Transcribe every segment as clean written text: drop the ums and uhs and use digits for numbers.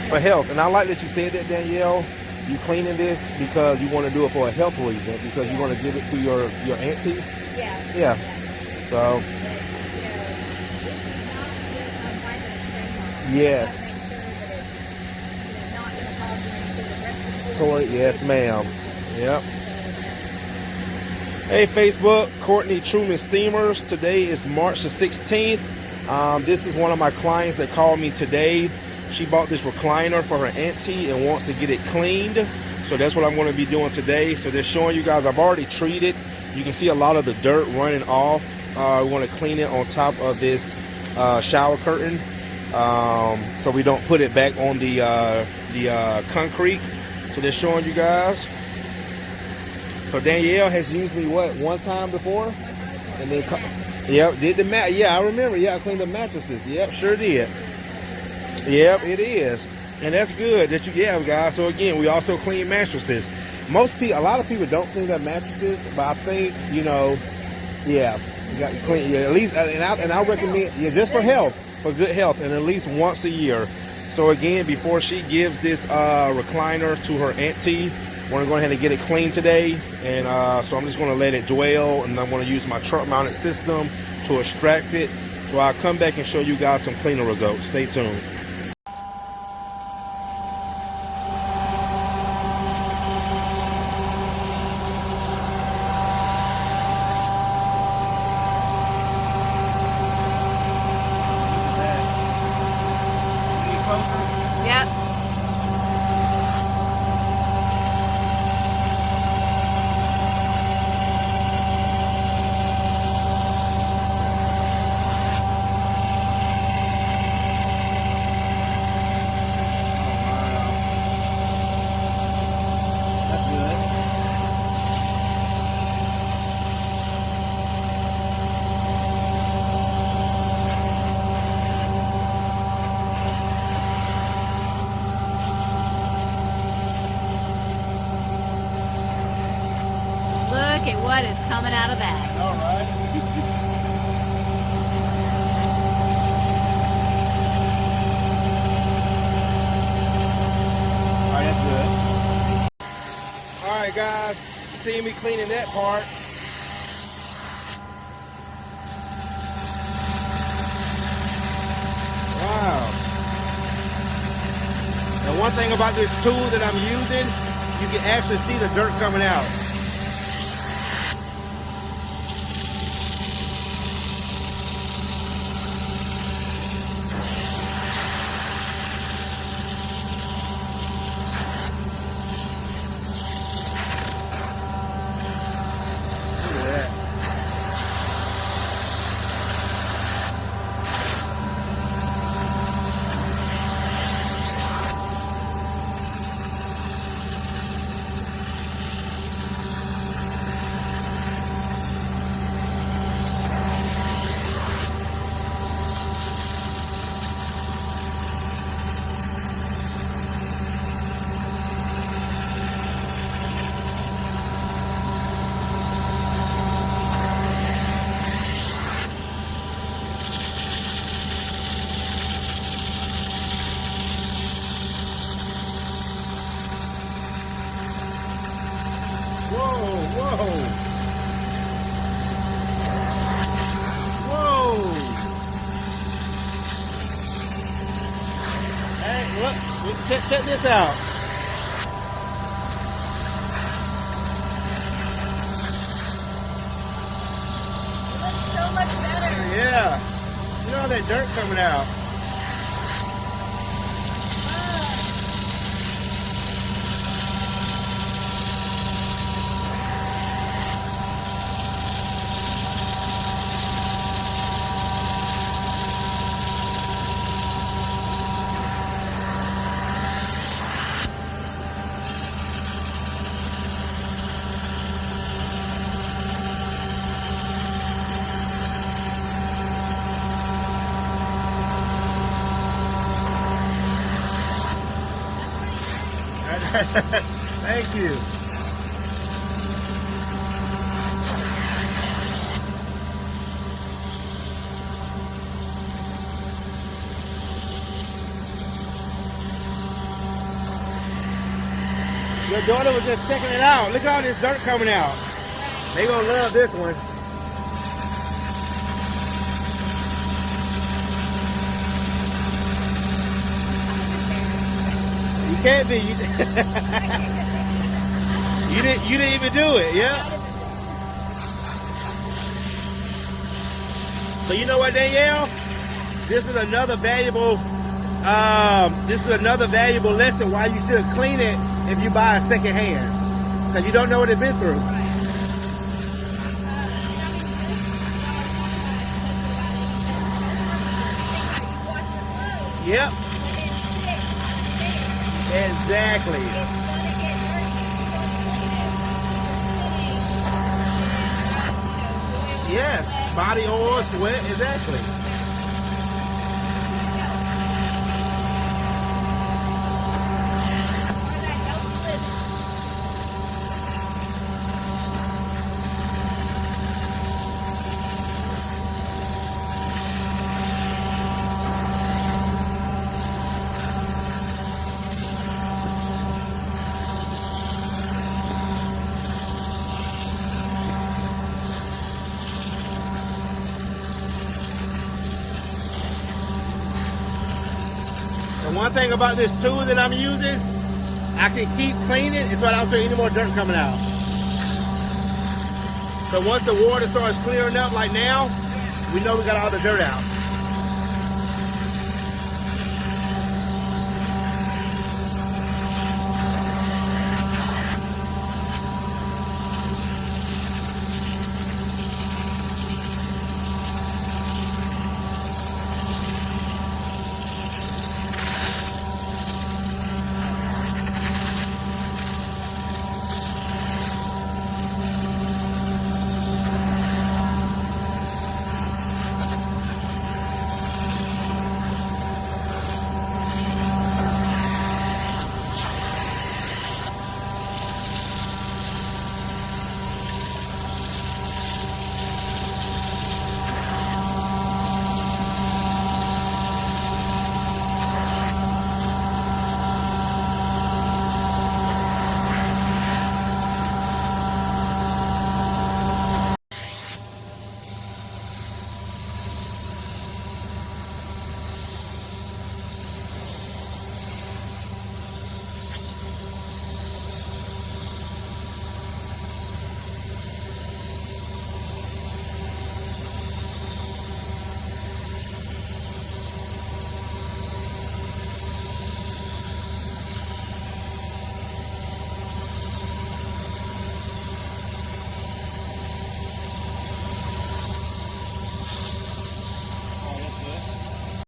For health. And I like that you said that, Danielle. You cleaning this because you want to do it for a health reason, because you want to give it to your auntie. Yeah. Yeah. So. Yes. So, yes, ma'am. Yep. Hey, Facebook, Courtney Truman Steamers. Today is March the 16th. This is one of my clients that called me today. She bought this recliner for her auntie and wants to get it cleaned. So that's what I'm going to be doing today. So they're showing you guys, I've already treated. You can see a lot of the dirt running off. We want to clean it on top of this shower curtain, so we don't put it back on the concrete. So they're showing you guys. So Danielle has used me one time before, and then did the mat. Yeah, I remember. Yeah, I cleaned the mattresses. Yep, sure did. Yep, it is, and that's good that you guys. So again, we also clean mattresses. A lot of people don't clean their mattresses, but I think you got to clean at least. And I recommend just for health, for good health, and at least once a year. So again, before she gives this recliner to her auntie, we're going to go ahead and get it cleaned today. And so I'm just going to let it dwell, and I'm going to use my truck mounted system to extract it. So I'll come back and show you guys some cleaning results. Stay tuned. Yep. Look at what is coming out of that. All right. All right, that's good. All right, guys, see me cleaning that part. Wow. And one thing about this tool that I'm using, you can actually see the dirt coming out. Whoa. Hey, look, check this out. It looks so much better. Yeah. You know that dirt coming out. Thank you. Your daughter was just checking it out. Look at all this dirt coming out. They gonna love this one. You can't be. You didn't even do it, yeah? So you know what, Danielle? This is another valuable lesson why you should clean it if you buy a second hand. Because you don't know what it's been through. Yep. Exactly. Yes. Body oil, sweat, exactly. And one thing about this tool that I'm using, I can keep cleaning until I don't feel any more dirt coming out. So once the water starts clearing up like now, we know we got all the dirt out.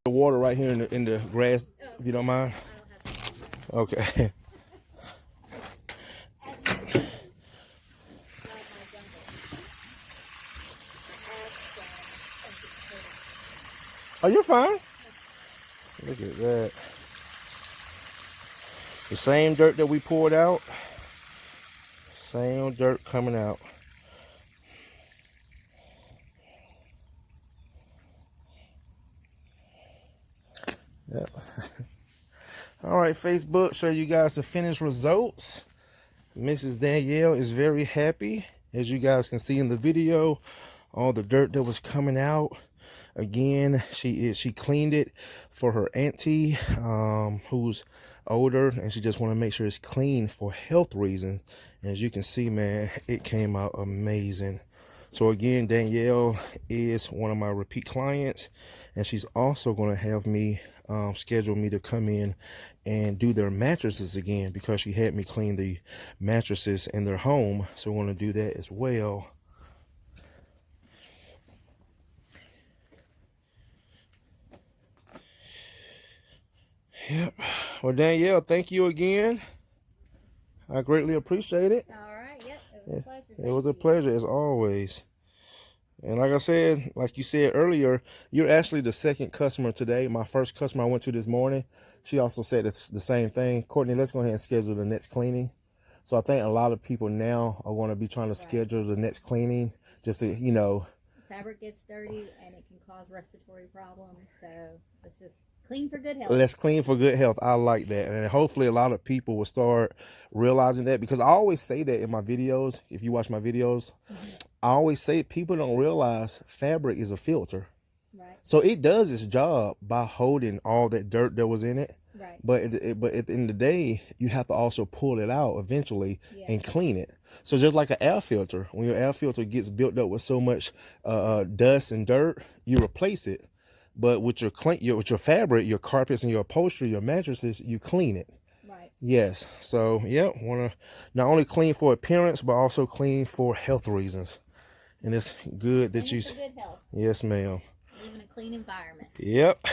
The water right here in the grass, if you don't mind. Okay. Oh, you're fine. Look at that. The same dirt that we poured out, same dirt coming out. Yep. All right, Facebook, show you guys the finished results. Mrs. Danielle is very happy. As you guys can see in the video, all the dirt that was coming out. Again, she cleaned it for her auntie who's older, and she just want to make sure it's clean for health reasons. And as you can see, man, it came out amazing. So again, Danielle is one of my repeat clients, and she's also going to have me schedule me to come in and do their mattresses again, because she had me clean the mattresses in their home. So I want to do that as well. Yep. Well, Danielle, thank you again. I greatly appreciate it. All right. Yep. It was a pleasure. It was a pleasure as always. And like I said, like you said earlier, you're actually the second customer today. My first customer I went to this morning, she also said it's the same thing. Courtney, let's go ahead and schedule the next cleaning. So I think a lot of people now are going to be trying to schedule the next cleaning, just to, you know. Fabric gets dirty and it can cause respiratory problems. So let's just Clean for good health. Let's clean for good health. I like that. And hopefully a lot of people will start realizing that, because I always say that in my videos. If you watch my videos, I always say people don't realize fabric is a filter. Right. So it does its job by holding all that dirt that was in it. Right. But at the end of the day, you have to also pull it out eventually and clean it. So just like an air filter, when your air filter gets built up with so much dust and dirt, you replace it. But with your fabric, your carpets and your upholstery, your mattresses, you clean it. Right. Yes. So yeah, want to not only clean for appearance, but also clean for health reasons. And it's good that you. For good health. Yes, ma'am. Live in a clean environment. Yep.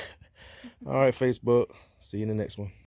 All right, Facebook. See you in the next one.